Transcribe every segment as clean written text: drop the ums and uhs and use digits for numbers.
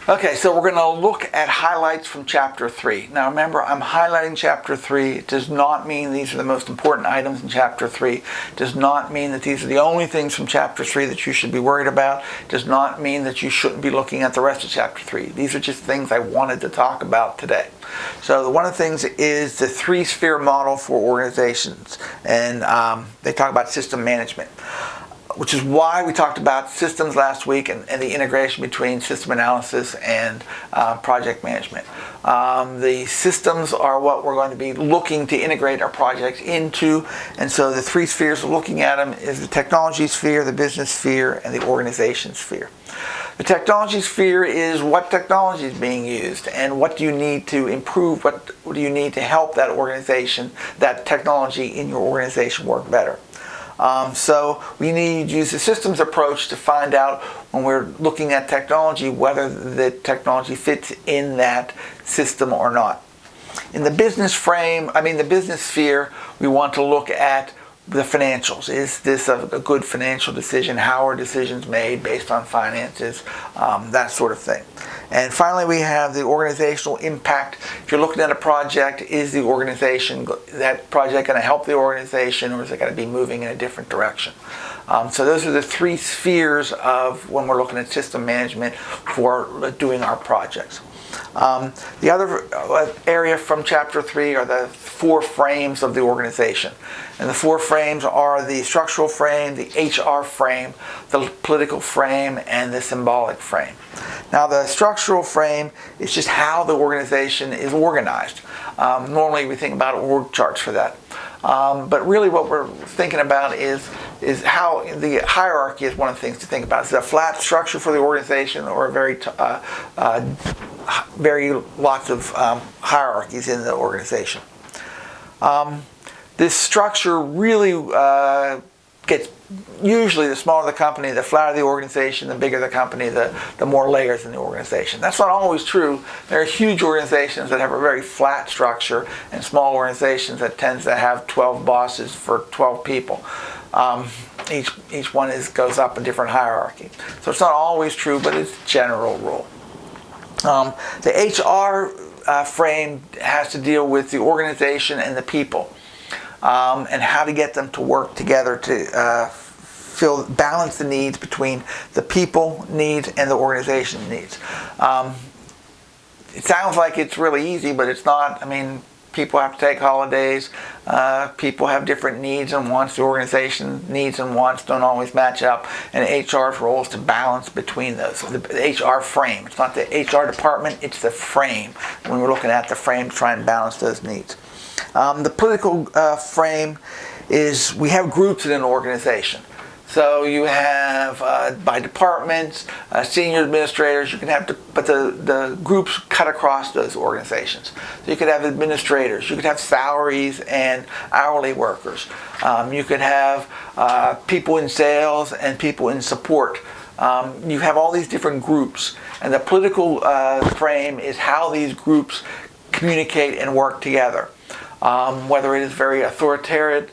Okay, so we're going to look at highlights from Chapter 3. Now remember, I'm highlighting Chapter 3. It does not mean these are the most important items in Chapter 3. It does not mean that these are the only things from Chapter 3 that you should be worried about. It does not mean that you shouldn't be looking at the rest of Chapter 3. These are just things I wanted to talk about today. So one of the things is the three-sphere model for organizations. And they talk about system management, which is why we talked about systems last week and the integration between system analysis and project management. The systems are what we're going to be looking to integrate our projects into, and so the three spheres we're looking at them is the technology sphere, the business sphere, and the organization sphere. The technology sphere is what technology is being used and what do you need to improve, what do you need to help that organization, that technology in your organization work better. So we need to use the systems approach to find out when we're looking at technology whether the technology fits in that system or not. In the business sphere, we want to look at the financials. Is this a good financial decision? How are decisions made based on finances? That sort of thing. And finally, we have the organizational impact. If you're looking at a project, is the organization, that project going to help the organization, or is it going to be moving in a different direction? So those are the three spheres of when we're looking at system management for doing our projects. The other area from Chapter 3 are the four frames of the organization. And the four frames are the structural frame, the HR frame, the political frame, and the symbolic frame. Now the structural frame is just how the organization is organized. Normally we think about org charts for that. But really what we're thinking about is how the hierarchy is one of the things to think about. Is it a flat structure for the organization or a very lots of hierarchies in the organization? This structure really gets, usually the smaller the company, the flatter the organization, the bigger the company, the more layers in the organization. That's not always true. There are huge organizations that have a very flat structure and small organizations that tends to have 12 bosses for 12 people. Each one goes up a different hierarchy. So it's not always true, but it's a general rule. The HR frame has to deal with the organization and the people, and how to get them to work together to balance the needs between the people needs and the organization needs. It sounds like it's really easy, but it's not. I mean, people have to take holidays. People have different needs and wants. The organization needs and wants don't always match up. And HR's role is to balance between those. So the HR frame. It's not the HR department, it's the frame. When we're looking at the frame, try and balance those needs. The political frame is we have groups in an organization. So you have by departments, senior administrators. You can have, but the groups cut across those organizations. So you could have administrators. You could have salaries and hourly workers. You could have people in sales and people in support. You have all these different groups, and the political frame is how these groups communicate and work together. Whether it is very authoritative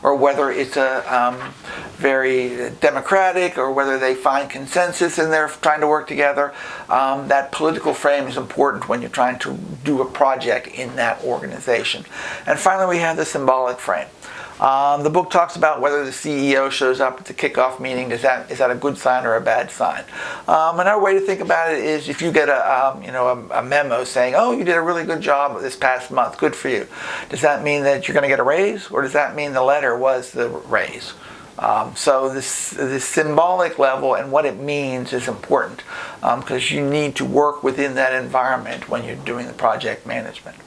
or whether it's very democratic, or whether they find consensus and they're trying to work together. That political frame is important when you're trying to do a project in that organization. And finally, we have the symbolic frame. The book talks about whether the CEO shows up at the kickoff meeting. Is that a good sign or a bad sign? Another way to think about it is if you get a memo saying, "Oh, you did a really good job this past month. Good for you." Does that mean that you're going to get a raise, or does that mean the letter was the raise? So this symbolic level and what it means is important because you need to work within that environment when you're doing the project management.